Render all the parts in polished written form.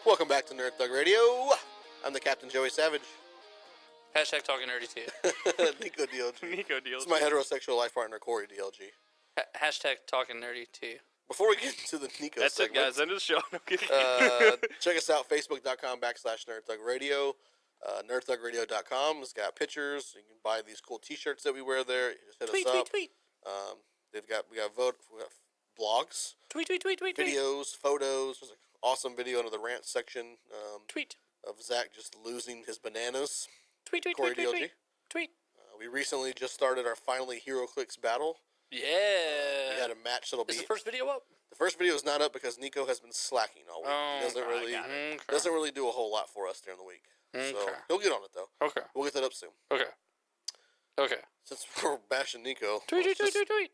Welcome back to Nerd Thug Radio. I'm the Captain Joey Savage. Hashtag talking nerdy to you. Nico DLG. Nico DLG. It's my heterosexual life partner, Corey DLG. Hashtag talking nerdy to you. Before we get into the Nico That's segment, it, guys. End of the show. No kidding. check us out, facebook.com/NerdThugRadio. NerdThugRadio.com has got pictures. You can buy these cool T-shirts that we wear there. You just hit us up. Tweet. We got blogs, Tweet. videos, photos. There's an awesome video under the rant section. Tweet. Of Zach just losing his bananas. Tweet. Corey DLG. Tweet. We recently just started our finally HeroClix battle. Yeah. We had a match that'll be. Is the first video up? The first video is not up because Nico has been slacking all week. Oh, He doesn't really do a whole lot for us during the week. So he'll get on it though. Okay. We'll get that up soon. Okay. Since we're bashing Nico. Tweet.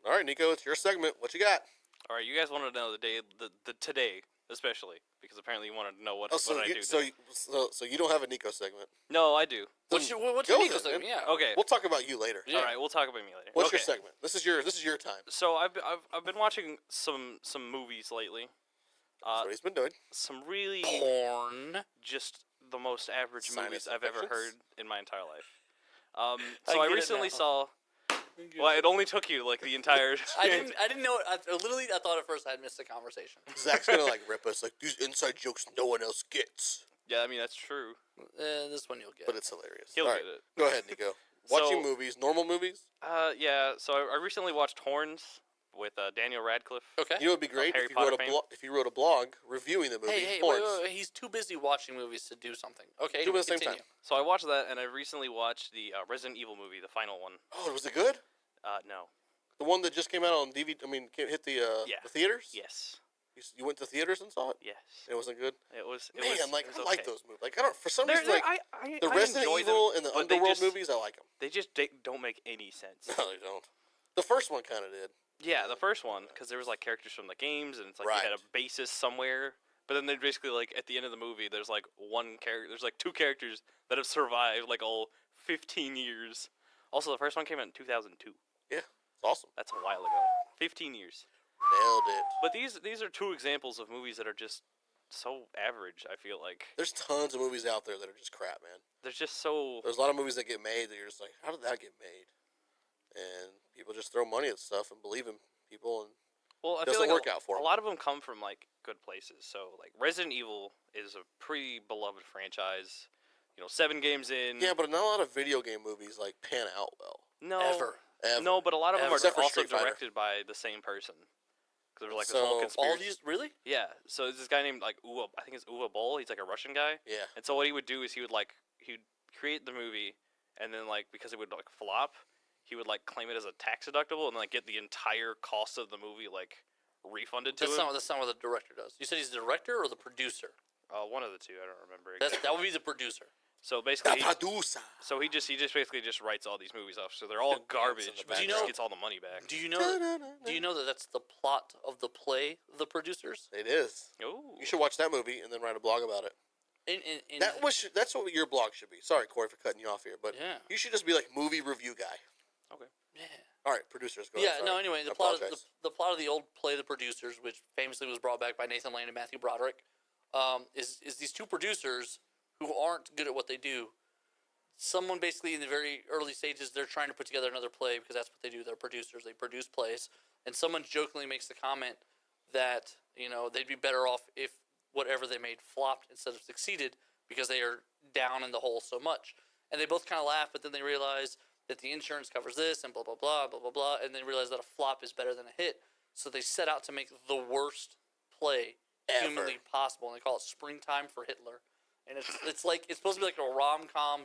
All right, Nico, it's your segment. What you got? All right, you guys wanted to know the day, the today, especially, because apparently you wanted to know what, So what I you, do. so you don't have a Nico segment. No, I do. What's Go your with Nico it, segment? man. Yeah. Okay. We'll talk about you later. Yeah. All right, we'll talk about me later. What's okay. your segment? This is your time. So I've been watching some movies lately. That's what he's been doing. Some really Porn. just the most average Sinus movies I've ever infections? heard in my entire life. So I get it recently now. saw. Well, it only took you like the entire. I didn't know. I thought at first I'd missed the conversation. Zach's gonna rip us these inside jokes no one else gets. Yeah, I mean that's true. This one you'll get. But it's hilarious. He'll All right, get it. go ahead, Nico. Watching So- movies, normal movies. Yeah. So I recently watched Horns with Daniel Radcliffe. Okay. You know, it'd be great Harry if you Potter wrote a fame. if you wrote a blog reviewing the movie. Hey, Horns. wait. He's too busy watching movies to do something. Okay. Do it at the same continue. time. So I watched that, and I recently watched the Resident Evil movie, the final one. Oh, was it good? No. The one that just came out on DVD. I mean, hit the Yeah. the theaters. Yes. You went to theaters and saw it. Yes. It wasn't good. It was. Man, it like was I like okay. those movies. Like I don't for some reason the I Resident enjoy Evil them, and the but they Underworld just- movies, I like them. They just don't make any sense. No, they don't. The first one kind of did. Yeah, the first one, because there was like characters from the games, and it's like Right. you had a basis somewhere. But then they basically like at the end of the movie, there's like one character. There's like two characters that have survived like all 15 years. Also, the first one came out in 2002. Yeah, it's awesome. That's a while ago. 15 years. Nailed it. But these are two examples of movies that are just so average. I feel like There's tons of movies out there that are just crap, man. they're just so. There's a lot of movies that get made that you're just like, how did that get made? And people just throw money at stuff and believe in people, and Well, I doesn't feel like work out for a 'em. lot of them come from like good places. So like Resident Evil is a pretty beloved franchise. 7 games in. yeah, but not a lot of video game movies like pan out well. No. Ever. No, but a lot of them Except for are also Street Fighter. directed by the same person. Because there's like this So, whole all conspiracy. All of these, really? Yeah. So there's this guy named like Uwe. I think it's Uwe Boll. He's like a Russian guy. Yeah. And so what he would do is he'd create the movie, and then like because it would like flop, he would like claim it as a tax deductible and like get the entire cost of the movie like refunded to That's him. not what the director does. You said he's the director or the producer? One of the two. I don't remember. That would be the producer. So basically, The producer. he just basically just writes all these movies off. So they're all garbage, the but he background. just gets all the money back. Do you know? Do you know that that's the plot of the play, The Producers? It is. Ooh. You should watch that movie and then write a blog about it. In That's what your blog should be. Sorry, Corey, for cutting you off here, but Yeah. you should just be like movie review guy. Okay. yeah. All right, producers, go Yeah, ahead. no. Sorry. Anyway, I the plot apologize. the plot of the old play, The Producers, which famously was brought back by Nathan Lane and Matthew Broderick, is these two producers who aren't good at what they do. Someone basically in the very early stages, they're trying to put together another play because that's what they do. They're producers. They produce plays, and someone jokingly makes the comment that they'd be better off if whatever they made flopped instead of succeeded because they are down in the hole so much. And they both kind of laugh, but then they realize that the insurance covers this and blah, blah, blah, blah, blah, blah. And they realize that a flop is better than a hit. So they set out to make the worst play Ever. humanly possible. And they call it Springtime for Hitler. And it's supposed to be like a rom-com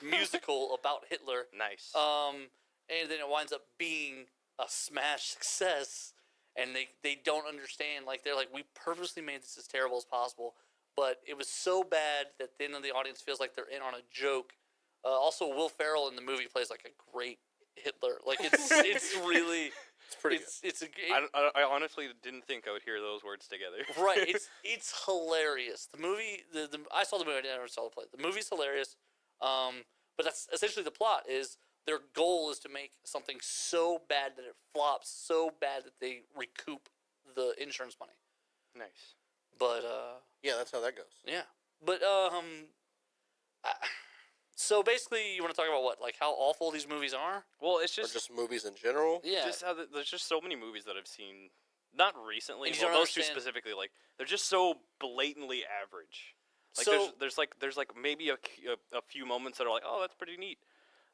musical about Hitler. Nice. And then it winds up being a smash success. And they don't understand. Like, they're like, we purposely made this as terrible as possible. But it was so bad that then the audience feels like they're in on a joke. Also, Will Ferrell in the movie plays like a great Hitler. Like it's really It's pretty good. it's a I honestly didn't think I would hear those words together. right. It's hilarious. The movie I saw the movie. I never saw the play. The movie's hilarious. But that's essentially the plot. Is their goal is to make something so bad that it flops, so bad that they recoup the insurance money. Nice. But Yeah, that's how that goes. yeah. But so basically, you want to talk about what, like how awful these movies are? Well, it's Or just just movies in general. Yeah. just how there's just so many movies that I've seen, not recently. And you Well, don't those two understand- specifically, like they're just so blatantly average. Like So- there's like maybe a few moments that are like, oh, that's pretty neat.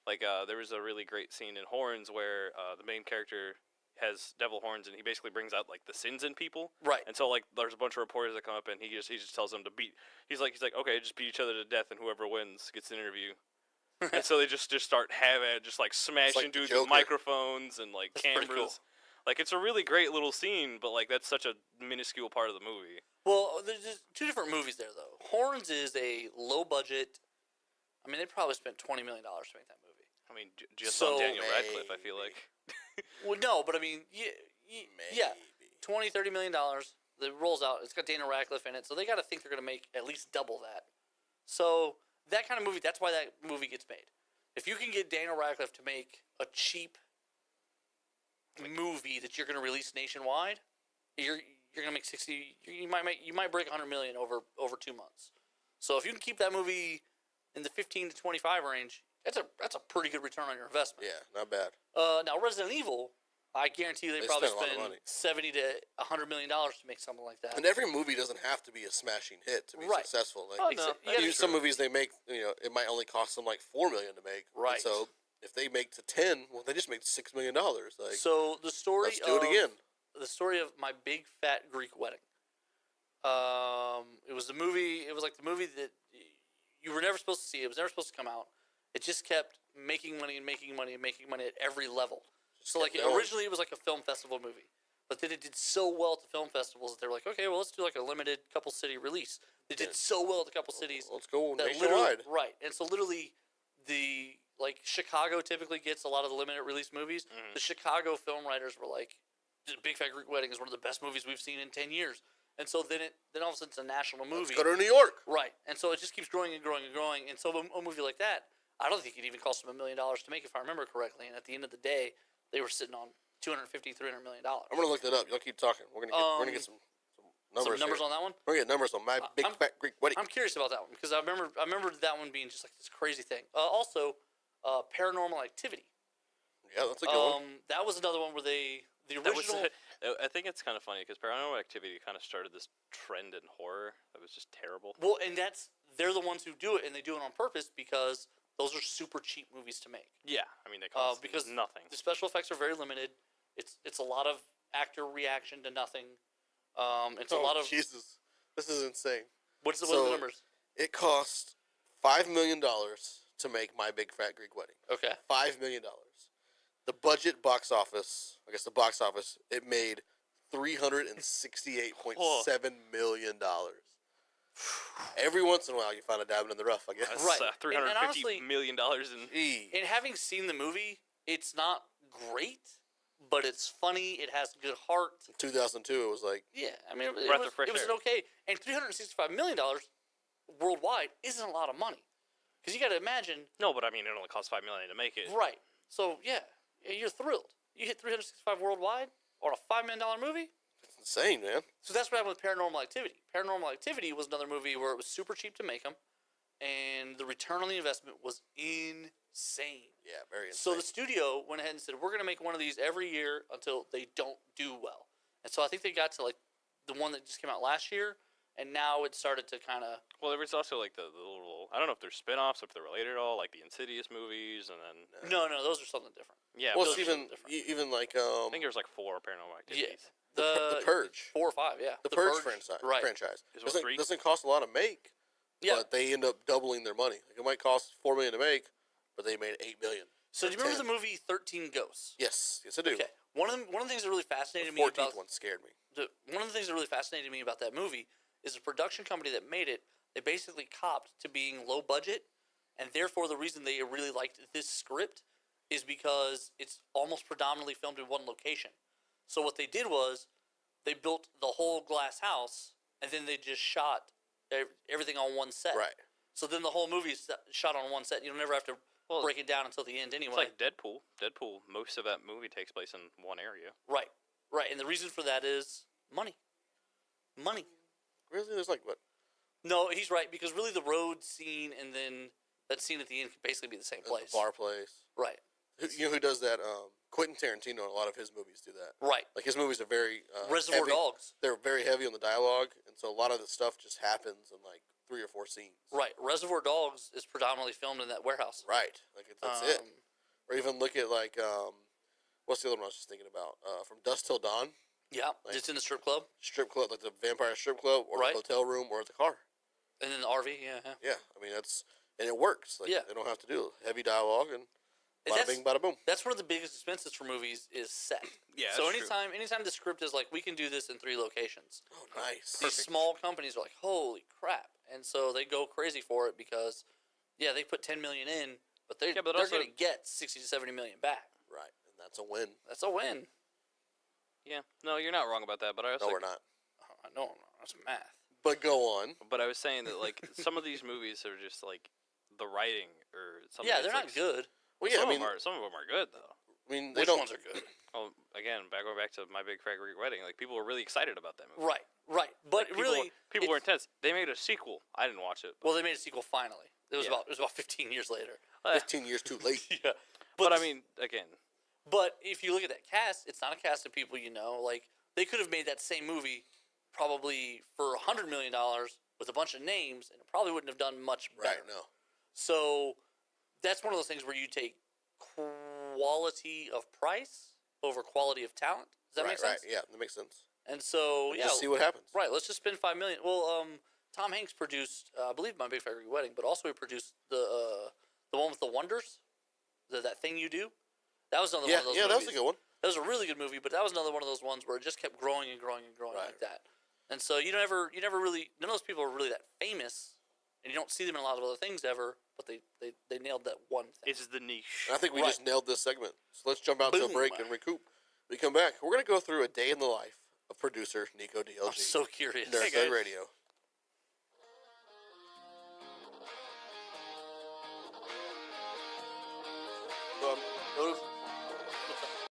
Like there was a really great scene in Horns where the main character has devil horns and he basically brings out like the sins in people. Right. And so like there's a bunch of reporters that come up and he just tells them to beat. He's like okay, just beat each other to death and whoever wins gets an interview. And so they just start having just like smashing like the dudes with Joker. microphones and like That's pretty cameras. cool. Like it's a really great little scene, but like that's such a minuscule part of the movie. Well, there's just two different movies there, though. Horns is a low budget. I mean, they probably spent $20 million to make that movie. I mean, just So- on Daniel Radcliffe, I feel like. Well, no, but I mean, yeah, Maybe. $20-30 million. That rolls out. It's got Daniel Radcliffe in it, so they got to think they're going to make at least double that. So that kind of movie, that's why that movie gets made. If you can get Daniel Radcliffe to make a cheap movie that you're going to release nationwide, you're going to make 60. You might break 100 million over 2 months. So if you can keep that movie in the 15 to 25 range, that's a pretty good return on your investment. Yeah, not bad. Now Resident Evil, I guarantee you they They probably spent a lot of spend money. 70 to 100 million dollars to make something like that. And every movie doesn't have to be a smashing hit to be Right. successful. Like Oh, no, Except- that's yeah, some movies they make, it might only cost them like $4 million to make. And Right. so if they make to 10, well, they just make $6 million. Like, So the story let's do it again. The story of My Big Fat Greek Wedding. It was the movie. It was like the movie that you were never supposed to see. It was never supposed to come out. It just kept making money and making money and making money at every level. So like kept going. originally it was like a film festival movie, but then it did so well at the film festivals that they were like, okay, well let's do like a limited couple city release. They did so well at the couple cities. Let's go that literally, nationwide. right? And so literally, the like Chicago typically gets a lot of the limited release movies. Mhm. The Chicago film writers were like, "Big Fat Greek Wedding is one of the best movies we've seen in 10 years." And so then all of a sudden it's a national movie, Let's go to New York. right? And so it just keeps growing and growing and growing. And so a movie like that, I don't think it even cost them $1 million to make, if I remember correctly. And at the end of the day, they were sitting on $250-300 million. I'm gonna look that up. Y'all keep talking. We're gonna get some numbers. Some numbers here. on that one. We're gonna get numbers on My Big I'm- Fat Greek Wedding. I'm curious about that one because I remember that one being just like this crazy thing. Also, Paranormal Activity. Yeah, that's a good one. That was another one where the That was, original. I think it's kind of funny because Paranormal Activity kind of started this trend in horror that was just terrible. Well, and they're the ones who do it, and they do it on purpose because those are super cheap movies to make. Yeah, I mean they cost Because nothing. The special effects are very limited. It's a lot of actor reaction to nothing. It's a lot of Jesus. This is insane. what's the So- numbers? It cost $5 million to make My Big Fat Greek Wedding. Okay, $5 million. The budget box office, it made $368.7 million. Every once in a while, you find a diamond in the rough, I guess. That's Right. $350 And honestly- million in. Eee. and having seen the movie, it's not great, but it's funny. It has good heart. 2002, it was like, Yeah, I mean, it Breath was, of fresh it was air. an okay. And $365 million worldwide isn't a lot of money. Because you got to imagine, No, but I mean it only cost $5 million to make it. right? So, yeah, you're thrilled. You hit 365 worldwide on a $5 million movie? it's insane, man. So that's what happened with Paranormal Activity. Paranormal Activity was another movie where it was super cheap to make them, and the return on the investment was insane. Yeah, very insane. So the studio went ahead and said, we're going to make one of these every year until they don't do well. And so I think they got to like the one that just came out last year, and now it started to kind of. Well, there was also like the little. I don't know if they're spin-offs, if they're related at all, like the Insidious movies, and then No, those are something different. yeah. well, but it's those are even different. even like I think there's like 4 Paranormal Activities. the Purge. 4 or 5, yeah. The Purge franchise. Right. Franchise Is what, 3? doesn't cost a lot to make, Yeah. but they end up doubling their money. Like it might cost $4 million to make, but they made $8 million. So do you remember 10. the movie 13 Ghosts? Yes, I do. Okay. One of the things that really The fascinated me 14th about one scared me. one of the things that really fascinated me about that movie is the production company that made it. They basically copped to being low budget, and therefore the reason they really liked this script is because it's almost predominantly filmed in one location. So what they did was they built the whole glass house, and then they just shot everything on one set. Right. So then the whole movie is shot on one set. You'll never have to Well, break it down until the end anyway. It's like Deadpool. Deadpool. Most of that movie takes place in one area. Right. And the reason for that is money. Money. Really? There's like what? No, he's right because really the road scene and then that scene at the end could basically be the same place. The bar place. Right. You know who does that? Quentin Tarantino. A lot of his movies do that. Right. Like his movies are very Reservoir heavy. Dogs. They're very heavy on the dialogue, and so a lot of the stuff just happens in like 3 or 4 scenes. Right. Reservoir Dogs is predominantly filmed in that warehouse. Right. Like that's it. Or even look at like what's the other one I was just thinking about? From Dusk Till Dawn. Yeah. Like, Just in the strip club. Strip club, like the vampire strip club, or Right. the hotel room, or the car. And then the RV. Yeah. Yeah. I mean and it works. Like, Yeah. They don't have to do heavy dialogue and. And Bada bing, bada boom. That's one of the biggest expenses for movies is set. Yeah. So that's true. anytime the script is like, we can do this in 3 locations. Oh, nice. These small companies are like, holy crap, and so they go crazy for it because, yeah, they put $10 million in, but they're also, going to get $60 to $70 million back. Right, and that's a win. That's a win. Yeah. No, you're not wrong about that. But I was No, like, we're not. Oh, I know, that's math. But go on. But I was saying that like some of these movies are just like the writing or something. Yeah, they're not good. Well, yeah, Some of them are good though. I mean, they Which don't. ones are good? Well, again, going back to My Big Fat Greek Wedding, like people were really excited about that movie. Right. But Like, people were intense. They made a sequel. I didn't watch it. Well, they made a sequel finally. It was Yeah. about 15 years later. 15 years too late. Yeah. But I mean, again, But if you look at that cast, it's not a cast of people you know. Like, they could have made that same movie probably for $100 million with a bunch of names, and it probably wouldn't have done much better. Right, no. So that's one of those things where you take quality of price over quality of talent. Does that make sense? Right, yeah, that makes sense. And so, yeah. Just see what happens. Right, let's just spend $5 million. Well, Tom Hanks produced, I believe, My Big Fat Greek Wedding, but also he produced the one with the Wonders, that Thing You Do. That was another one of those movies. Yeah, that was a good one. That was a really good movie, but that was another one of those ones where it just kept growing and growing and growing like that. And so you never really, none of those people are really that famous, and you don't see them in a lot of other things ever, but they nailed that one thing. it's the niche. And I think we just nailed this segment. So let's jump out to a Boom. break and recoup. When we come back, we're going to go through a day in the life of producer Nico DLG. I'm so curious. Nerd Thug Radio.